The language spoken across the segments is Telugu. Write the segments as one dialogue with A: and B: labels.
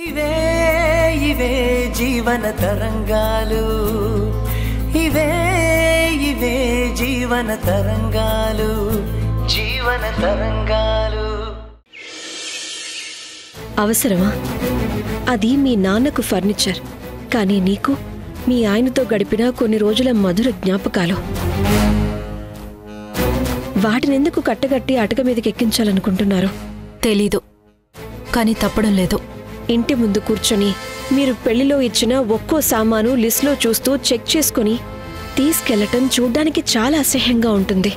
A: ఇవే ఇవే జీవన తరంగాలు, ఇవే ఇవే జీవన తరంగాలు, జీవన తరంగాలు.
B: అవసరమా? అది మీ నాన్నకు ఫర్నిచర్, కానీ నీకు మీ ఆయనతో గడిపిన కొన్ని రోజుల మధుర జ్ఞాపకాలు. వాటినెందుకు కట్టగట్టి అటక మీదకి ఎక్కించాలనుకుంటున్నారు?
C: తెలీదు, కానీ తప్పడం లేదు.
B: ఇంటి ముందు కూర్చొని మీరు పెళ్లిలో ఇచ్చిన ఒక్కో సామాను లిస్ట్లో చూస్తూ చెక్ చేసుకుని తీసుకెళ్లటం చూడ్డానికి చాలా అసహ్యంగా ఉంటుంది.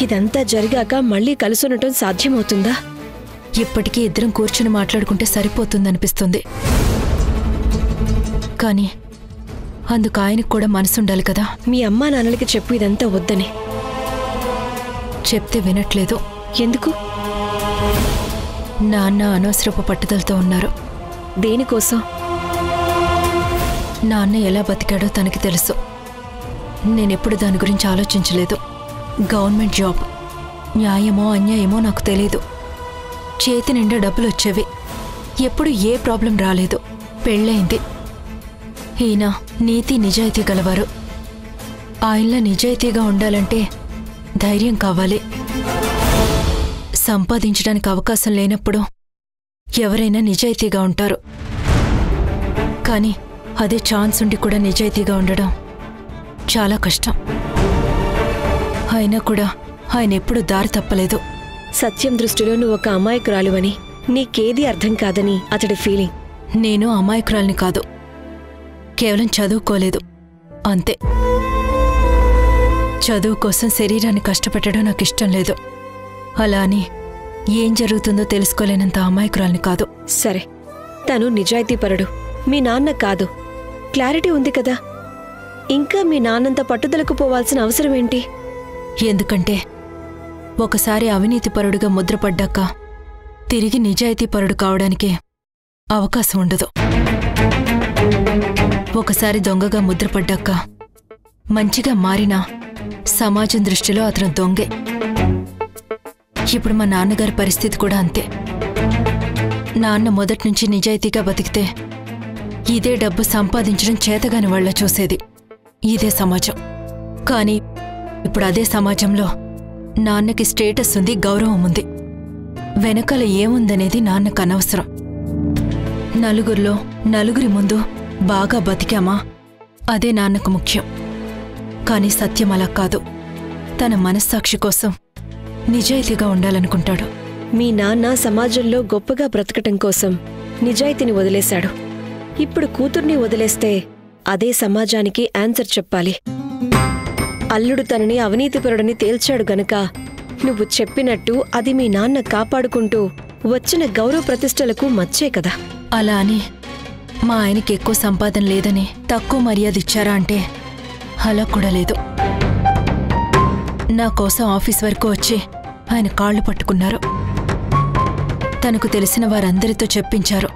B: ఇదంతా జరిగాక మళ్లీ కలుసునటం సాధ్యమవుతుందా?
C: ఇప్పటికీ ఇద్దరం కూర్చుని మాట్లాడుకుంటే సరిపోతుందనిపిస్తుంది. కానీ అందుకు ఆయనకు కూడా మనసుండాలి కదా.
B: మీ అమ్మా నాన్నలకి చెప్పు ఇదంతా వద్దని.
C: చెప్తే వినట్లేదు.
B: ఎందుకు?
C: నాన్న అనవసరపు పట్టుదలతో ఉన్నారు.
B: దేనికోసం?
C: నాన్న ఎలా బతికాడో తనకి తెలుసు. నేనెప్పుడు దాని గురించి ఆలోచించలేదు. గవర్నమెంట్ జాబ్ న్యాయమో అన్యాయమో నాకు తెలీదు. చేతి నిండా డబ్బులు వచ్చేవి. ఎప్పుడు ఏ ప్రాబ్లం రాలేదు. పెళ్ళయింది. ఈయన నీతి నిజాయితీ గలవారు. ఆయనలో నిజాయితీగా ఉండాలంటే ధైర్యం కావాలి. సంపాదించడానికి అవకాశం లేనప్పుడు ఎవరైనా నిజాయితీగా ఉంటారు. కానీ అదే ఛాన్స్ ఉండి కూడా నిజాయితీగా ఉండడం చాలా కష్టం. అయినా కూడా ఆయన ఎప్పుడూ దారి తప్పలేదు.
B: సత్యం దృష్టిలో నువ్వు ఒక అమాయకురాలువని, నీకేది అర్థం కాదని అతడి ఫీలింగ్.
C: నేను అమాయకురాల్ని కాదు, కేవలం చదువుకోలేదు అంతే. చదువు కోసం శరీరాన్ని కష్టపెట్టడం నాకు ఇష్టం లేదు. అలా అని ఏం జరుగుతుందో తెలుసుకోలేనంత అమాయకురాల్ని కాదు.
B: సరే, తను నిజాయితీపరుడు, మీ నాన్న కాదు. క్లారిటీ ఉంది కదా. ఇంకా మీ నాన్నంత పట్టుదలకు పోవాల్సిన అవసరం ఏంటి?
C: ఎందుకంటే ఒకసారి అవినీతిపరుడుగా ముద్రపడ్డాక తిరిగి నిజాయితీపరుడు కావడానికి అవకాశం ఉండదు. ఒకసారి దొంగగా ముద్రపడ్డాక మంచిగా మారినా సమాజం దృష్టిలో అతను దొంగే. ఇప్పుడు మా నాన్నగారి పరిస్థితి కూడా అంతే. నాన్న మొదట్నుంచి నిజాయితీగా బతికితే ఇదే డబ్బు సంపాదించడం చేతగాని వాళ్ళ చూసేది. ఇదే సమాజం. కానీ ఇప్పుడు అదే సమాజంలో నాన్నకి స్టేటస్ ఉంది, గౌరవం ఉంది. వెనకాల ఏముందనేది నాన్నకు అనవసరం. నలుగురిలో నలుగురి ముందు బాగా బతికామా అదే నాన్నకు ముఖ్యం. కానీ సత్యం అలా కాదు. తన మనస్సాక్షి కోసం నిజాయితీగా ఉండాలనుకుంటాడు.
B: మీ నాన్న సమాజంలో గొప్పగా బ్రతకటం కోసం నిజాయితీని వదిలేశాడు. ఇప్పుడు కూతుర్ని వదిలేస్తే అదే సమాజానికి ఆన్సర్ చెప్పాలి. అల్లుడు తనని అవినీతిపరుడని తేల్చాడు గనక నువ్వు చెప్పినట్టు అది మీ నాన్న కాపాడుకుంటూ వచ్చిన గౌరవ ప్రతిష్టలకు మచ్చే కదా.
C: అలా అని మా ఆయనకి ఎక్కువ సంపాదన లేదని తక్కువ మర్యాద ఇచ్చారా అంటే అలా కూడా లేదు. నా కోసం ఆఫీస్ వరకు వచ్చి ఆయన కాళ్ళు పట్టుకున్నారు. తనకు తెలిసిన వారందరితో చెప్పించారు.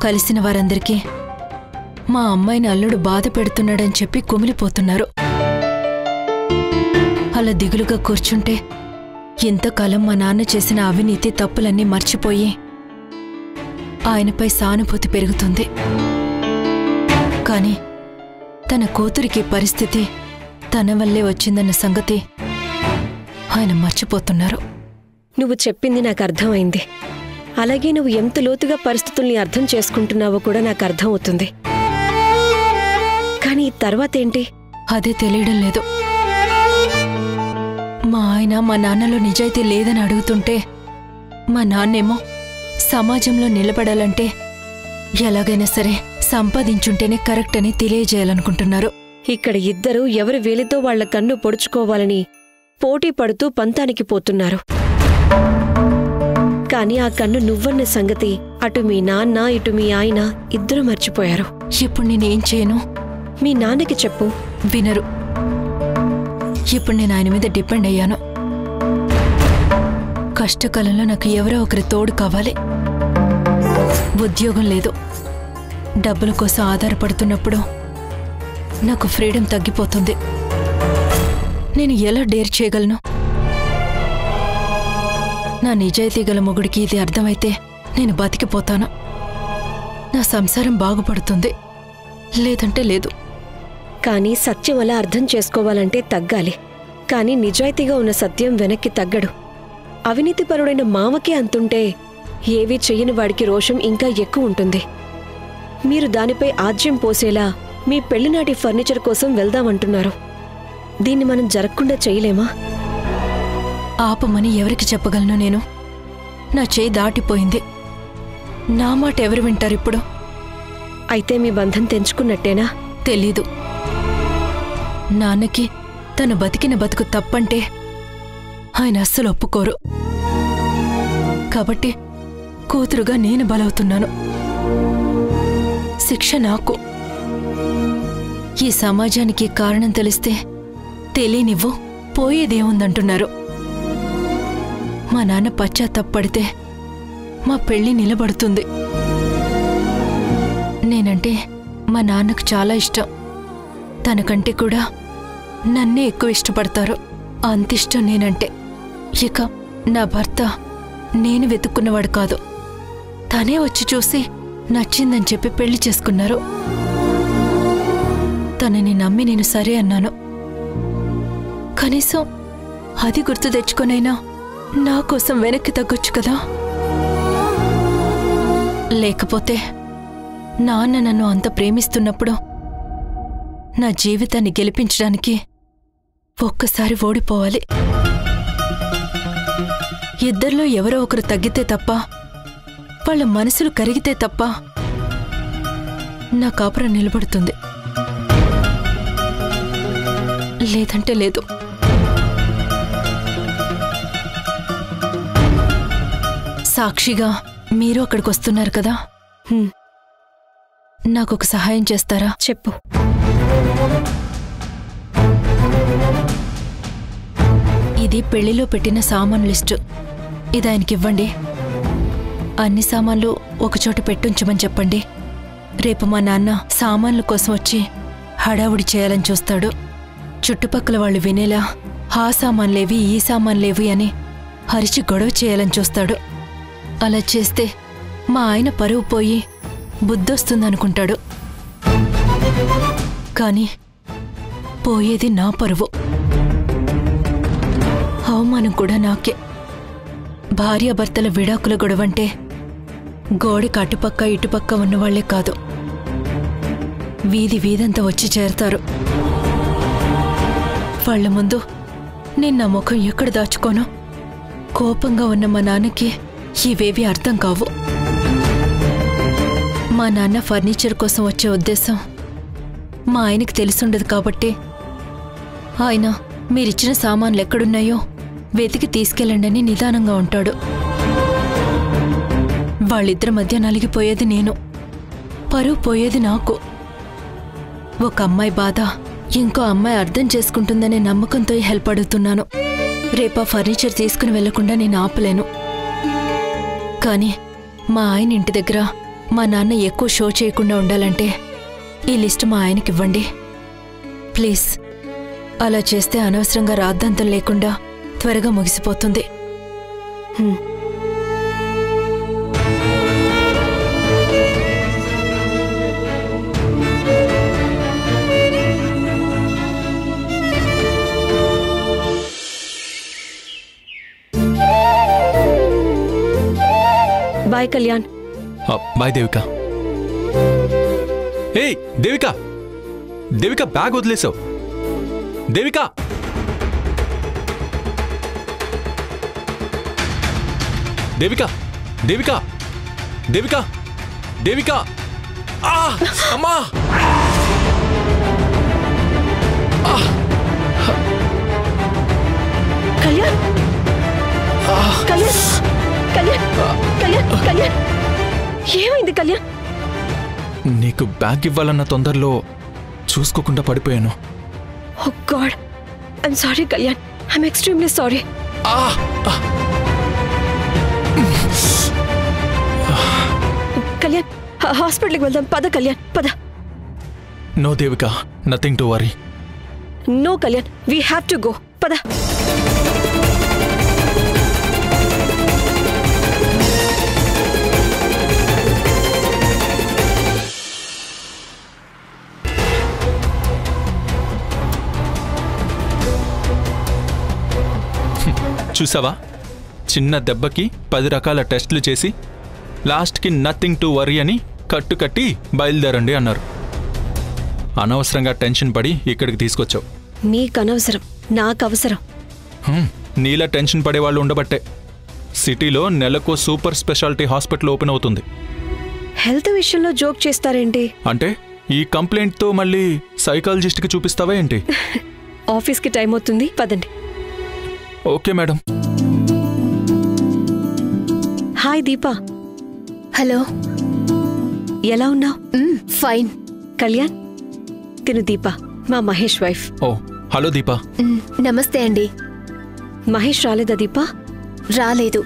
C: కలిసిన వారందరికీ మా అమ్మాయిని అల్లుడు బాధ పెడుతున్నాడని చెప్పి కుమిలిపోతున్నారు. అలా దిగులుగా కూర్చుంటే ఇంతకాలం మా నాన్న చేసిన అవినీతి తప్పులన్నీ మర్చిపోయి ఆయనపై సానుభూతి పెరుగుతుంది. కానీ తన కూతురికి పరిస్థితి తన వల్లే వచ్చిందన్న సంగతి ఆయన మర్చిపోతున్నారు.
B: నువ్వు చెప్పింది నాకు అర్థమైంది. అలాగే నువ్వు ఎంత లోతుగా పరిస్థితుల్ని అర్థం చేసుకుంటున్నావో కూడా నాకు అర్థం అవుతుంది. కానీ తర్వాతేంటి?
C: అదే తెలియడం లేదు. మా ఆయన మా నాన్నలో నిజాయితీ లేదని అడుగుతుంటే మా నాన్నేమో సమాజంలో నిలబడాలంటే ఎలాగైనా సరే సంపాదించుంటేనే కరెక్ట్ అని తెలియజేయాలనుకుంటున్నారు.
B: ఇక్కడ ఇద్దరూ ఎవరి వేలితో వాళ్ల కన్ను పొడుచుకోవాలని పోటీ పడుతూ పంతానికి పోతున్నారు. కానీ ఆ కన్ను నువ్వన్న సంగతి అటు మీ నాన్న ఇటు మీ ఆయన ఇద్దరూ మర్చిపోయారు.
C: ఇప్పుడు నేనేం చేయను?
B: మీ నాన్నకి చెప్పు.
C: వినరు. ఇప్పుడు నేను ఆయన మీద డిపెండ్ అయ్యాను. కష్టకాలంలో నాకు ఎవరో ఒకరి తోడు కావాలి. ఉద్యోగం లేదు. డబ్బుల కోసం ఆధారపడుతున్నప్పుడు నాకు ఫ్రీడమ్ తగ్గిపోతుంది. నేను ఎలా డేర్ చేయగలను? నా నిజాయితీ గల మొగుడికి ఇది అర్థమైతే నేను బతికిపోతాను. నా సంసారం బాగుపడుతుంది, లేదంటే లేదు.
B: కానీ సత్యం అలా అర్థం చేసుకోవాలంటే తగ్గాలి. కానీ నిజాయితీగా ఉన్న సత్యం వెనక్కి తగ్గడు. అవినీతిపరుడైన మామకే అంతుంటే ఏవీ చెయ్యని వాడికి రోషం ఇంకా ఎక్కువ ఉంటుంది. మీరు దానిపై ఆజ్యం పోసేలా మీ పెళ్లినాటి ఫర్నిచర్ కోసం వెళ్దామంటున్నారు. దీన్ని మనం జరగకుండా చేయలేమా?
C: ఆపమని ఎవరికి చెప్పగలను నేను? నా చేయి దాటిపోయింది. నా మాట ఎవరు వింటారిప్పుడు?
B: అయితే మీ బంధం తెంచుకున్నట్టేనా?
C: తెలీదు. నాన్నకి తను బతికిన బతుకు తప్పంటే ఆయన అస్సలు ఒప్పుకోరు. కాబట్టి కూతురుగా నేను బలవుతున్నాను. శిక్ష నాకు. ఈ సమాజానికి కారణం తెలిస్తే తెలియనివ్వు, పోయేదేముందంటున్నారు. మా నాన్న పశ్చాత్తాపడితే మా పెళ్లి నిలబడుతుంది. నేనంటే మా నాన్నకు చాలా ఇష్టం. తనకంటే కూడా నన్నే ఎక్కువ ఇష్టపడతారు. అంతిష్టం నేనంటే. ఇక నా భర్త నేను వెతుక్కున్నవాడు కాదు. తనే వచ్చి చూసి నచ్చిందని చెప్పి పెళ్లి చేసుకున్నారు. తనని నమ్మి నేను సరే అన్నాను. కనీసం అది గుర్తు తెచ్చుకొనైనా నా కోసం వెనక్కి తగ్గొచ్చు కదా. లేకపోతే నాన్న నన్ను అంత ప్రేమిస్తున్నప్పుడు నా జీవితాన్ని గెలిపించడానికి ఒక్కసారి ఓడిపోవాలి. ఇద్దరిలో ఎవరో ఒకరు తగ్గితే తప్ప, వాళ్ళ మనసులు కరిగితే తప్ప నా కాపురం నిలబడుతుంది. లేదంటే లేదు. సాక్షిగా మీరు అక్కడికి వస్తున్నారు కదా, నాకొక సహాయం చేస్తారా?
B: చెప్పు.
C: ఇది పెళ్లిలో పెట్టిన సామాన్ లిస్టు. ఇది ఆయనకివ్వండి. అన్ని సామాన్లు ఒకచోట పెట్టుంచమని చెప్పండి. రేపు మా నాన్న సామాన్ల కోసం వచ్చి హడావుడి చేయాలని చూస్తాడు. చుట్టుపక్కల వాళ్ళు వినేలా ఆ సామాన్లేవి ఈ సామాన్లేవి అని హరిచి గొడవ చేయాలని చూస్తాడు. అలా చేస్తే మా ఆయన పరువు పోయి బుద్ధొస్తుందనుకుంటాడు. కానీ పోయేది నా పరువు, అవమానం కూడా నాకే. భార్యాభర్తల విడాకుల గొడవంటే గోడకి అటుపక్క ఇటుపక్క ఉన్నవాళ్లే కాదు, వీధి వీధంతా వచ్చి చేరతారు. వాళ్ల ముందు నేను నా ముఖం ఎక్కడ దాచుకోను. కోపంగా ఉన్న మా నాన్నకి ఇవేవి అర్థం కావు. మా నాన్న ఫర్నిచర్ కోసం వచ్చే ఉద్దేశం మా ఆయనకి తెలిసుండదు. కాబట్టి ఆయన మీరిచ్చిన సామాన్లు ఎక్కడున్నాయో వెతికి తీసుకెళ్ళండి అని నిదానంగా ఉంటాడు. వాళ్ళిద్దరి మధ్య నలిగిపోయేది నేను, పరువు పోయేది నాకు. ఒక అమ్మాయి బాధ ఇంకో అమ్మాయి అర్థం చేసుకుంటుందనే నమ్మకంతో హెల్ప్ అడుగుతున్నాను. రేపా ఫర్నిచర్ తీసుకుని వెళ్లకుండా నేను ఆపలేను. కానీ మా ఆయన ఇంటి దగ్గర మా నాన్న ఎక్కువ షో చేయకుండా ఉండాలంటే ఈ లిస్ట్ మా ఆయనకివ్వండి ప్లీజ్. అలా చేస్తే అనవసరంగా రాద్ధాంతం లేకుండా త్వరగా ముగిసిపోతుంది.
B: బాయ్ కళ్యాణ్.
D: బాయ్ దేవిక. ఏయ్ దేవిక, దేవిక బ్యాగ్ వదిలేసావు. దేవిక, దేవిక, దేవిక, దేవిక, దేవిక. అమ్మా!
B: కళ్యాణ్, కళ్యాణ్, కళ్యాణ్, కళ్యాణ్, కళ్యాణ్, ఏమైంది కళ్యాణ్?
D: నీకు బ్యాగ్ ఇవ్వాలన్న తొందరలో చూసుకోకుండా పడిపోయాను.
B: Oh God, I'm sorry Kalyan, I'm extremely sorry. Kalyan, హాస్పిటల్కి వెళ్దాం పద. కళ్యాణ్ పద.
D: No Devika, nothing to worry.
B: No Kalyan, we have to go. పద.
D: చూసావా, చిన్న దెబ్బకి 10 రకాల టెస్టులు చేసి లాస్ట్కి నథింగ్ టు వరీ అని కట్టి బయలుదేరండి అన్నారు. అనవసరంగా టెన్షన్ పడి ఇక్కడికి తీసుకొచ్చావు.
B: నీకనవసరం, నాకవసరం.
D: నీలా టెన్షన్ పడేవాళ్ళు ఉండబట్టే సిటీలో నెలకో సూపర్ స్పెషాలిటీ హాస్పిటల్ ఓపెన్ అవుతుంది.
B: హెల్త్ విషయంలో జోక్ చేస్తారేంటి?
D: అంటే ఈ కంప్లైంట్తో మళ్ళీ సైకాలజిస్ట్కి చూపిస్తావా ఏంటి?
B: ఆఫీస్కి టైం అవుతుంది, పదండి.
D: Okay madam.
B: Hi Deepa.
E: Hello.
B: ఎలా ఉన్నావు?
E: ఫైన్.
B: కళ్యాణ్, తిను దీప, మా మహేష్ వైఫ్.
D: ఓ హలో దీపా.
E: నమస్తే అండి.
B: మహేష్ రాలేదా దీపా?
E: రాలేదు.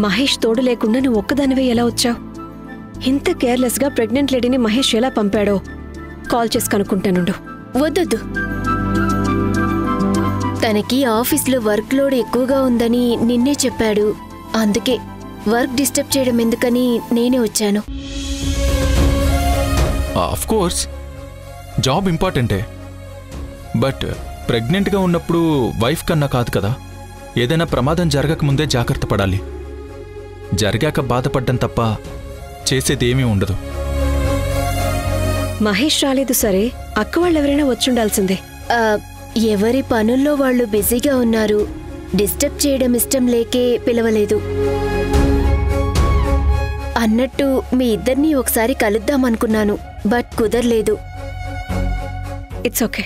B: మహేష్ తోడు లేకుండా నువ్వు ఒక్కదానివే ఎలా వచ్చావు? ఇంత కేర్లెస్గా ప్రెగ్నెంట్ లేడీని మహేష్ ఎలా పంపాడో కాల్ చేసి కనుక్కుంటానుండు.
E: వద్దొద్దు. తనకి ఆఫీస్లో వర్క్ లోడ్ ఎక్కువగా ఉందని నిన్నే చెప్పాడు. అందుకే వర్క్ డిస్టర్బ్ చేయడం ఎందుకని నేనే వచ్చాను.
D: ఆఫ్ కోర్స్ జాబ్ ఇంపార్టెంటే, బట్ ప్రెగ్నెంట్గా ఉన్నప్పుడు వైఫ్ కన్నా కాదు కదా. ఏదైనా ప్రమాదం జరగకముందే జాగ్రత్త పడాలి. జరిగాక బాధపడ్డం తప్ప చేసేదేమీ ఉండదు.
B: మహేష్ రాలేదు సరే, అక్క వాళ్ళెవరైనా వచ్చుండాల్సిందే.
E: ఎవరి పనుల్లో వాళ్ళు బిజీగా ఉన్నారు. డిస్టర్బ్ చేయడం ఇష్టం లేకే పిలవలేదు. అన్నట్టు మీ ఇద్దరినీ ఒకసారి కలుద్దామనుకున్నాను, బట్ కుదరలేదు.
B: It's okay.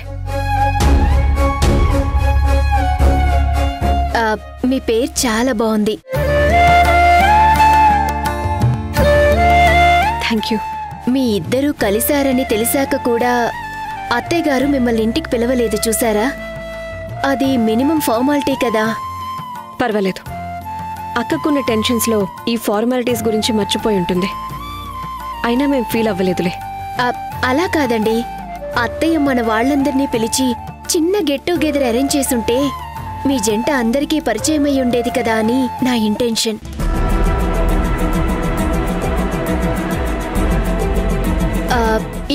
E: మీ పేరు చాలా బాగుంది.
B: Thank you.
E: మీ ఇద్దరూ కలిశారని తెలిసాక కూడా అత్తయ్యగారు మిమ్మల్ని ఇంటికి పిలవలేదు చూసారా? అది మినిమం ఫార్మాలిటీ కదా.
B: పర్వాలేదు, అక్కకున్న టెన్షన్స్లో ఈ ఫార్మాలిటీస్ గురించి మర్చిపోయి ఉంటుంది. అయినా మేం ఫీల్ అవ్వలేదులే.
E: అలా కాదండి, అత్తయ్య మన వాళ్ళందర్నీ పిలిచి చిన్న గెట్ టుగెదర్ అరేంజ్ చేసుంటే మీ జంట అందరికీ పరిచయమై ఉండేది కదా అని నా ఇంటెన్షన్.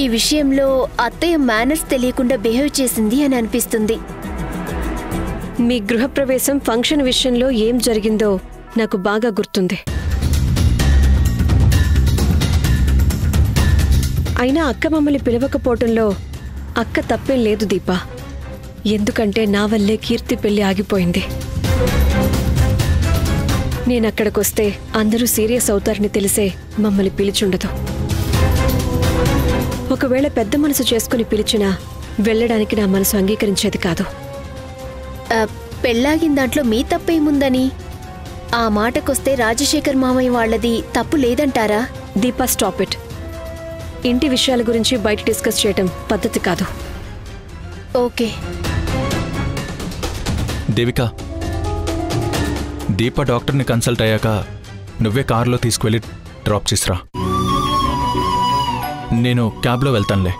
E: ఈ విషయంలో అత్తయ్య మేనర్స్ తెలియకుండా బిహేవ్ చేసింది అని అనిపిస్తుంది.
B: మీ గృహప్రవేశం ఫంక్షన్ విషయంలో ఏం జరిగిందో నాకు బాగా గుర్తుంది. అయినా అక్క మమ్మల్ని పిలవకపోవటంలో అక్క తప్పేం లేదు దీపా. ఎందుకంటే నా వల్లే కీర్తి పెళ్లి ఆగిపోయింది. నేనక్కడికొస్తే అందరూ సీరియస్ అవుతారని తెలిసే మమ్మల్ని పిలిచుండదు. ఒకవేళ పెద్ద మనసు చేసుకుని పిలిచినా వెళ్ళడానికి నా మనసు అంగీకరించేది కాదు.
E: పెళ్ళాగిన దాంట్లో మీ తప్పేముందని? ఆ మాటకొస్తే రాజశేఖర్ మామయ్య వాళ్ళది తప్పు లేదంటారా?
B: Deepa, stop it. ఇంటి విషయాల గురించి బయట డిస్కస్ చేయటం పద్ధతి కాదు.
E: ఓకే.
D: దేవిక, దీప డాక్టర్ని కన్సల్ట్ అయ్యాక నువ్వే కారులో తీసుకువెళ్ళి డ్రాప్ చేసిరా. నేను క్యాబ్లో వెళ్తానులే.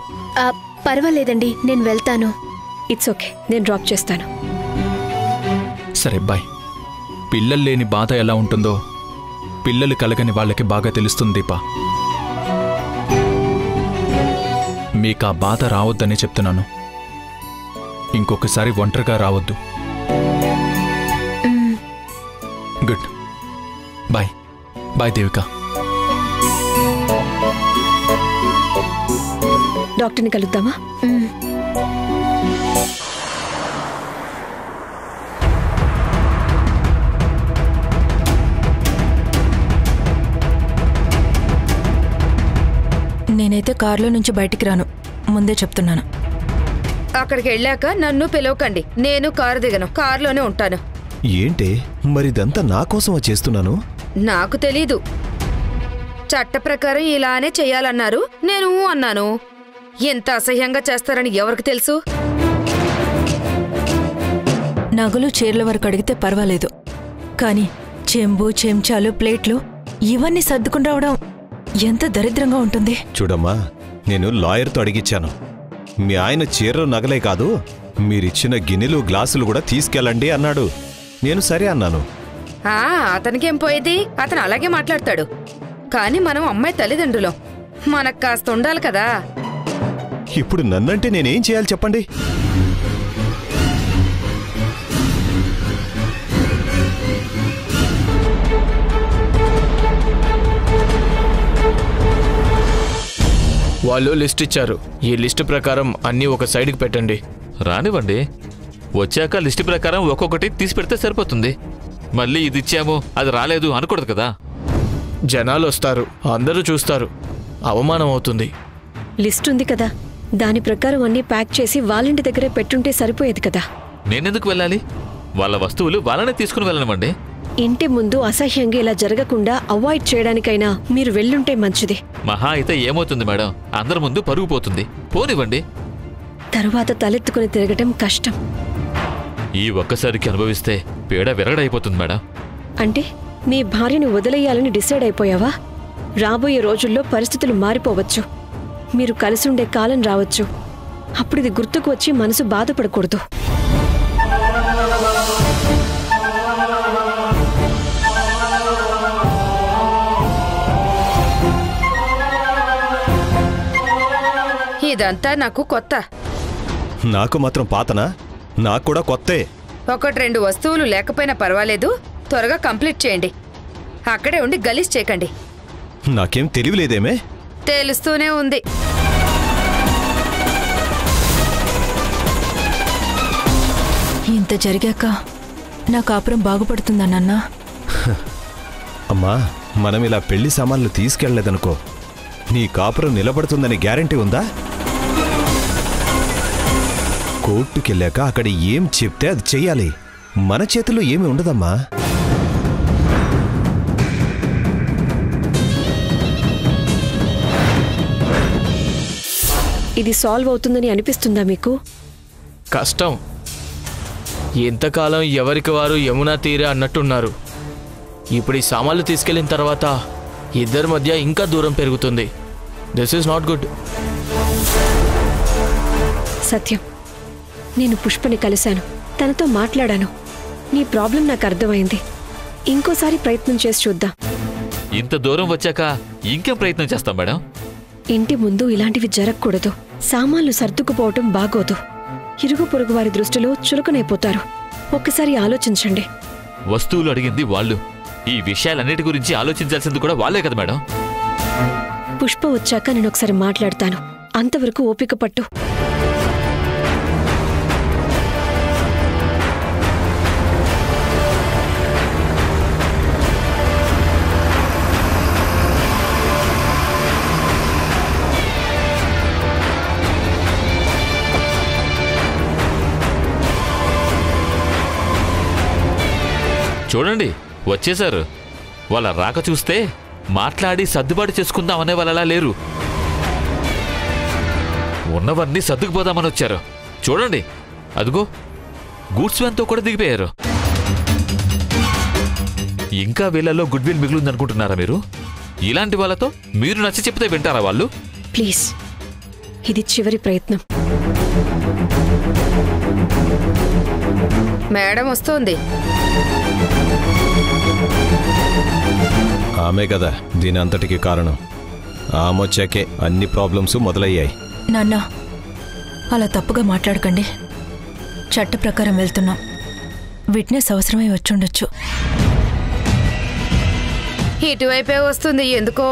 E: పర్వాలేదండి, నేను వెళ్తాను.
B: ఇట్స్ ఓకే, నేను డ్రాప్ చేస్తాను.
D: సరే బాయ్. పిల్లలు లేని బాధ ఎలా ఉంటుందో పిల్లలు కలగని వాళ్ళకి బాగా తెలుస్తుంది దీపా. మీకా బాధ రావద్దని చెప్తున్నాను. ఇంకొకసారి ఒంటరిగా రావద్దు. Good bye. బాయ్ దేవిక.
B: డాక్టర్ని కలుద్దామా?
C: నేనైతే కారులో నుంచి బయటికి రాను, ముందే చెప్తున్నాను.
F: అక్కడికి వెళ్ళాక నన్ను పిలవకండి. నేను కారు దిగను, కారులోనే ఉంటాను.
G: ఏంటే మరిదంతా నా కోసం చేస్తున్నాను?
F: నాకు తెలీదు. చట్ట ప్రకారం ఇలానే చెయ్యాలన్నారు, నేను అన్నాను. ఎంత అసహ్యంగా చేస్తారని ఎవరికి తెలుసు?
C: నగలు చీరల వరకు అడిగితే పర్వాలేదు, కానీ చెంబు, చెంచాలు, ప్లేట్లు ఇవన్నీ సర్దుకుని రావడం ఎంత దరిద్రంగా ఉంటుంది.
G: చూడమ్మా, నేను లాయర్తో అడిగిచ్చాను. మీ ఆయన చీరలు నగలే కాదు, మీరిచ్చిన గిన్నెలు గ్లాసులు కూడా తీసుకెళ్ళండి అన్నాడు. నేను సరే అన్నాను.
F: అతనికేం పోయేది, అతను అలాగే మాట్లాడతాడు. కానీ మనం అమ్మాయి తల్లిదండ్రులం, మనకు కాస్త ఉండాలి కదా.
G: ఇప్పుడు నన్నంటే నేనేం చేయాలి చెప్పండి?
H: వాళ్ళు లిస్ట్ ఇచ్చారు. ఈ లిస్ట్ ప్రకారం అన్నీ ఒక సైడ్కి పెట్టండి.
I: రానివ్వండి, వచ్చాక లిస్ట్ ప్రకారం ఒక్కొక్కటి తీసి పెడితే సరిపోతుంది. మళ్ళీ ఇది ఇచ్చాము అది రాలేదు అనకూడదు కదా.
H: జనాలు వస్తారు, అందరూ చూస్తారు, అవమానం అవుతుంది.
B: లిస్ట్ ఉంది కదా, దాని ప్రకారం అన్నీ ప్యాక్ చేసి వాళ్ళింటి దగ్గరే పెట్టుంటే సరిపోయేది కదా.
I: నేనెందుకు వెళ్ళాలి? వాళ్ళ వస్తువులు వాళ్ళనే తీసుకుని వెళ్ళనివ్వండి.
B: ఇంటి ముందు అసహ్యంగా ఇలా జరగకుండా అవాయిడ్ చేయడానికైనా మీరు వెళ్ళుంటే మంచిది.
I: మహా అయితే ఏమవుతుంది మేడం, అందరి ముందు పరుగు పోతుంది. పోనివ్వండి.
B: తరువాత తలెత్తుకుని తిరగటం కష్టం.
I: ఈ ఒక్కసారికి అనుభవిస్తే పేడ విరగడైపోతుంది మేడం.
B: అంటే మీ భార్యను వదిలేయాలని డిసైడ్ అయిపోయావా? రాబోయే రోజుల్లో పరిస్థితులు మారిపోవచ్చు. మీరు కలిసుండే కాలం రావచ్చు. అప్పుడు ఇది గుర్తుకు వచ్చి మనసు బాధపడకూడదు.
F: ఇదంతా నాకు కొత్త.
G: నాకు మాత్రం పాతనా? నాకు కూడా కొత్తే.
F: 1-2 వస్తువులు లేకపోయినా పర్వాలేదు, త్వరగా కంప్లీట్ చేయండి. అక్కడే ఉండి గలీజ్ చేయకండి.
G: నాకేం తెలియలేదేమే?
F: తెలుస్తూనే ఉంది.
C: ఇంత జరిగాక నా కాపురం బాగుపడుతుందా నాన్న?
G: అమ్మా, మనం ఇలా పెళ్లి సామాన్లు తీసుకెళ్లలేదనుకో, నీ కాపురం నిలబడుతుందని గ్యారంటీ ఉందా? కోర్టుకెళ్ళాక అక్కడ ఏం చెప్తే అది చెయ్యాలి. మన చేతిలో ఏమి ఉండదమ్మా.
B: ఇది సాల్వ్ అవుతుందని అనిపిస్తుందా మీకు?
H: కష్టం. ఎంతకాలం ఎవరికి వారు యమునా తీరే అన్నట్టున్నారు. ఇప్పుడు ఈ సామాన్లు తీసుకెళ్లిన తర్వాత ఇద్దరి మధ్య ఇంకా దూరం పెరుగుతుంది. This is not good.
B: Satyam, నేను పుష్పని కలిశాను, తనతో మాట్లాడాను. నీ ప్రాబ్లం నాకు అర్థమైంది. ఇంకోసారి ప్రయత్నం చేసి చూద్దాం.
I: ఇంత దూరం వచ్చాక ఇంకేం ప్రయత్నం చేస్తాం మేడం?
B: ఇంటి ముందు ఇలాంటివి జరగకూడదు. సామాన్లు సర్దుకుపోవటం బాగోదు. ఇరుగు పొరుగు వారి దృష్టిలో చులకనైపోతారు. ఒక్కసారి ఆలోచించండి.
I: వస్తువులు అడిగింది వాళ్ళు. ఈ విషయాలన్నిటి గురించి ఆలోచించాల్సింది కూడా వాళ్ళే కదా మేడం.
B: పుష్ప వచ్చాక నేను ఒకసారి మాట్లాడతాను. అంతవరకు ఓపిక పట్టు.
I: చూడండి, వచ్చేశారు. వాళ్ళ రాక చూస్తే మాట్లాడి సర్దుబాటు చేసుకుందామనే వాళ్ళలా లేరు. ఉన్నవన్నీ సర్దుకుపోదామని వచ్చారు. చూడండి, అదిగో గూడ్స్ వ్యాన్తో కూడా దిగిపోయారు. ఇంకా వీళ్ళలో గుడ్ విల్ మిగులుందనుకుంటున్నారా మీరు? ఇలాంటి వాళ్ళతో మీరు నచ్చ చెప్తే వింటారా వాళ్ళు?
B: ప్లీజ్, ఇది చివరి ప్రయత్నం.
F: మేడం వస్తోంది.
G: ఆమె కదా దీని అంతటికి కారణం. ఆమొచ్చాకే అన్ని ప్రాబ్లమ్స్ మొదలయ్యాయి.
C: నాన్న, అలా తప్పుగా మాట్లాడకండి. చట్ట ప్రకారం వెళ్తున్నాం. విట్నెస్ అవసరమై వచ్చుండొచ్చు.
F: ఇటువైపే వస్తుంది ఎందుకో.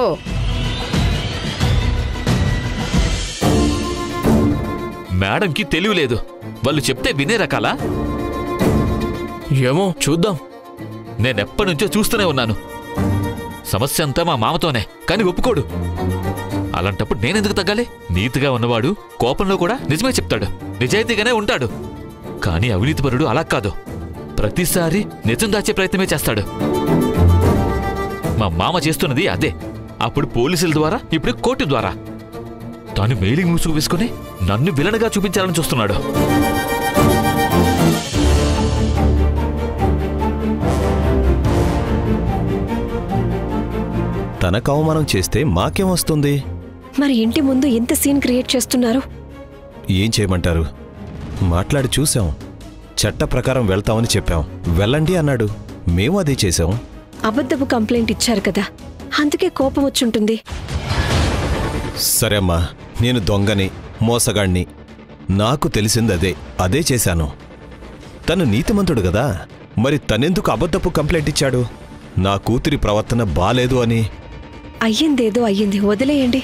I: మేడంకి తెలియలేదు. వాళ్ళు చెప్తే వినే రకాలా?
H: ఏమో చూద్దాం.
I: నేనెప్పటినుంచో చూస్తూనే ఉన్నాను. సమస్య అంతా మా మామతోనే, కానీ ఒప్పుకోడు. అలాంటప్పుడు నేనెందుకు తగ్గాలి? నీతిగా ఉన్నవాడు కోపంలో కూడా నిజమే చెప్తాడు, నిజాయితీగానే ఉంటాడు. కానీ అవినీతిపరుడు అలా కాదు. ప్రతిసారి నిజం దాచే ప్రయత్నమే చేస్తాడు. మా మామ చేస్తున్నది అదే. అప్పుడు పోలీసుల ద్వారా, ఇప్పుడు కోర్టు ద్వారా. తాను మెయిలింగ్ మూసుకు వేసుకుని నన్ను విలన్గా చూపించాలని చూస్తున్నాడు.
G: తనకు అవమానం చేస్తే మాకేం వస్తుంది?
B: మరి ఇంటి ముందు ఎంత సీన్ క్రియేట్ చేస్తున్నారు?
G: ఏం చేయమంటారు? మాట్లాడి చూశాం. చట్ట ప్రకారం వెళ్తామని చెప్పాం. వెళ్ళండి అన్నాడు. మేము అదే చేశాం.
B: అబద్ధపు కంప్లైంట్ ఇచ్చారు కదా, అందుకే కోపం వచ్చుంటుంది.
G: సరే అమ్మా, నేను దొంగని, మోసగాణ్ణి. నాకు తెలిసింది అదే చేశాను. తను నీతిమంతుడు కదా, మరి తనెందుకు అబద్ధపు కంప్లైంట్ ఇచ్చాడు? నా కూతురి ప్రవర్తన బాలేదు అని.
B: అయ్యిందేదో అయ్యింది, వదిలేయండి.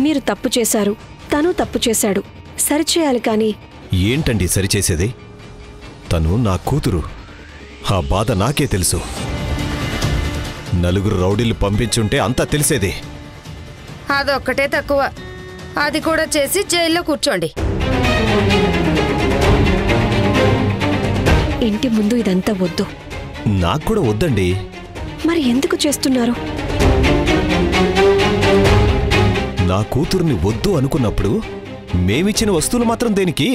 B: మీరు తప్పు చేశారు, తను తప్పు చేశాడు, సరిచేయాలి కానీ
G: ఏంటండి సరిచేసేది? తను నా కూతురు. ఆ బాధ నాకే తెలుసు. నలుగురు రౌడీలు పంపించుంటే అంతా తెలిసేది.
F: అదొక్కటే తక్కువ. అది కూడా చేసి జైల్లో కూర్చోండి.
B: ఇంటి ముందు ఇదంతా వద్దు.
G: నాకు కూడా వద్దండి.
B: మరి ఎందుకు చేస్తున్నారు?
G: నా కూతుర్ని వద్దు అనుకున్నప్పుడు మేమిచ్చిన వస్తువులు మాత్రం దేనికి?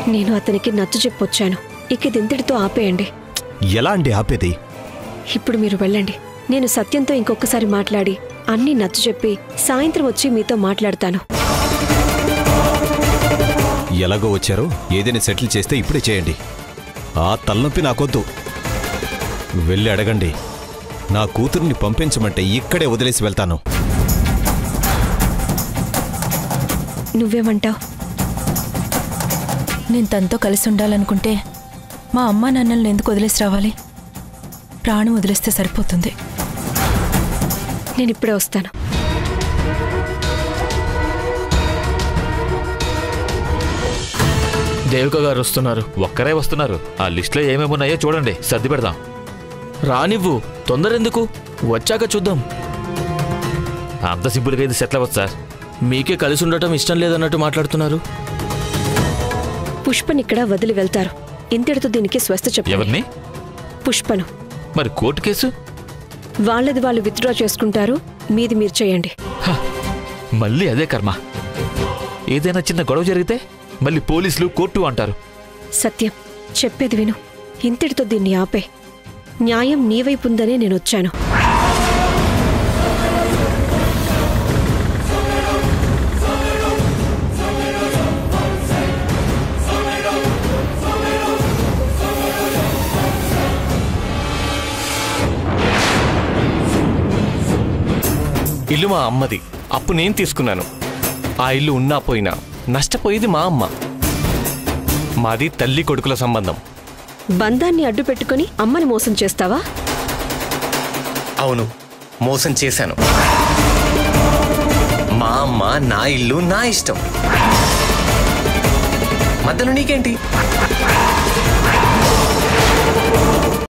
B: నేను అతనికి నచ్చ చెప్పొచ్చాను. ఇక ఇదింతటితో ఆపేయండి.
G: ఎలా అండి ఆపేది?
B: ఇప్పుడు మీరు వెళ్ళండి. నేను సత్యంతో ఇంకొకసారి మాట్లాడి అన్నీ నచ్చ చెప్పి సాయంత్రం వచ్చి మీతో మాట్లాడతాను.
G: ఎలాగో వచ్చారో ఏదైనా సెటిల్ చేస్తే ఇప్పుడే చేయండి. ఆ తలనొప్పి నాకొద్దు. వెళ్ళి అడగండి. నా కూతుర్ని పంపించమంటే ఇక్కడే వదిలేసి వెళ్తాను.
B: నువ్వేమంటావు?
C: నేను తనతో కలిసి ఉండాలనుకుంటే మా అమ్మా నాన్నల్ని ఎందుకు వదిలేసి రావాలి? ప్రాణం వదిలేస్తే సరిపోతుంది.
B: నేను ఇప్పుడే వస్తాను.
H: దేవిక గారు వస్తున్నారు.
I: ఒక్కరే వస్తున్నారు. ఆ లిస్టులో ఏమేమున్నాయో చూడండి, సర్ది పెడదాం.
H: రానివ్వు, తొందర ఎందుకు? వచ్చాక చూద్దాం.
I: అంత సింపుల్గా ఇది సెటిల్ అవ్వదు సార్.
H: మీకే కలిసి ఉండటం ఇష్టం లేదన్నట్టు మాట్లాడుతున్నారు.
B: పుష్పనిక్కడ వదిలి వెళ్తారు. ఇంతటితో దీనికి స్వస్థ చెప్పండి.
I: ఎవరిని?
B: పుష్పను.
I: మరి కోర్టు కేసు?
B: వాళ్ళది వాళ్ళు విత్డ్రా చేసుకుంటారు. మీది మీరు చేయండి.
I: మళ్ళీ అదే కర్మ. ఏదైనా చిన్న గొడవ జరిగితే మళ్ళీ పోలీసులు కోర్టు అంటారు.
B: సత్యం, చెప్పేది విను. ఇంతటితో దీన్ని ఆపే. న్యాయం నీ వైపు ఉందనే నేనొచ్చాను.
J: ఇల్లు మా అమ్మది. అప్పు నేను తీసుకున్నాను. ఆ ఇల్లు ఉన్నా పోయినా నష్టపోయేది మా అమ్మ. మాది తల్లి కొడుకుల సంబంధం.
B: బంధాన్ని అడ్డు పెట్టుకుని అమ్మని మోసం చేస్తావా?
J: అవును, మోసం చేశాను. మా అమ్మ, నా ఇల్లు, నా ఇష్టం. మధ్యలో నీకేంటి?